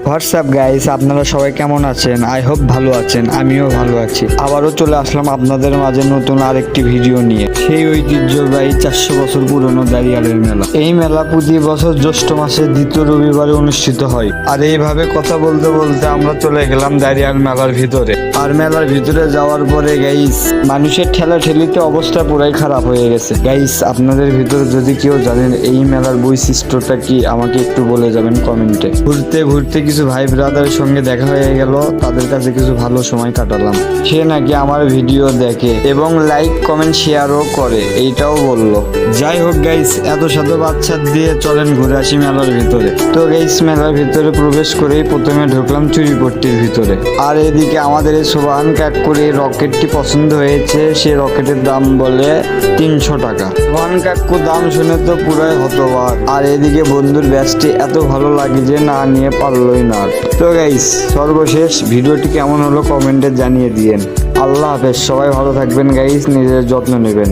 WhatsApp guys, আপনারা সবাই কেমন আছেন? আই হোপ ভালো আছেন, আমিও ভালো আছি। আবারও চলে আসলাম আপনাদের মাঝে নতুন আরেকটি ভিডিও নিয়ে। সেই ঐতিহ্যবাহী 400 বছর পুরনো দাঁড়িয়ালের মেলা। এই মেলা প্রতি বছর জ্যৈষ্ঠ মাসের দ্বিতীয় রবিবারে অনুষ্ঠিত হয়। আর এইভাবে কথা বলতে বলতে আমরা চলে গেলাম দাঁড়িয়াল মেলার ভিতরে। আর মেলার ভিতরে যাওয়ার পরে গাইস মানুষের ঠেলা ঠেলিতে অবস্থা পুরাই খারাপ হয়ে গেছে। গাইস আপনাদের ভিতরে যদি কেউ জানেন এই মেলার বৈশিষ্ট্যটা কি, আমাকে একটু বলে যাবেন কমেন্টে। ঘুরতে ঘুরতে কিছু ভাই ব্রাদারের সঙ্গে দেখা হয়ে গেল, তাদের কাছে কিছু ভালো সময় কাটালাম। সে নাকি আমার ভিডিও দেখে এবং লাইক কমেন্ট শেয়ারও করে, এইটাও বললো। যাই হোক গাইস, এত শত বাচ্চা দিয়ে চলেন ঘুরে আসি মেলার ভিতরে। তো গাইস মেলার ভিতরে প্রবেশ করেই প্রথমে ঢুকলাম চুরিপট্টির ভিতরে। আর এদিকে আমাদের এই সোবান কাকুর এই রকেটটি পছন্দ হয়েছে, সে রকেটের দাম বলে 300 টাকা। সোবান কাকু দাম শুনে তো পুরাই হতবাক। আর এদিকে বন্ধুর ব্যাচটি এত ভালো লাগে যে না নিয়ে পারলই না। তো গাইস সর্বশেষ ভিডিওটি কেমন হলো কমেন্টে জানিয়ে দিয়েন। আল্লাহ হাফেজ, সবাই ভালো থাকবেন গাইস, নিজের যত্ন নেবেন।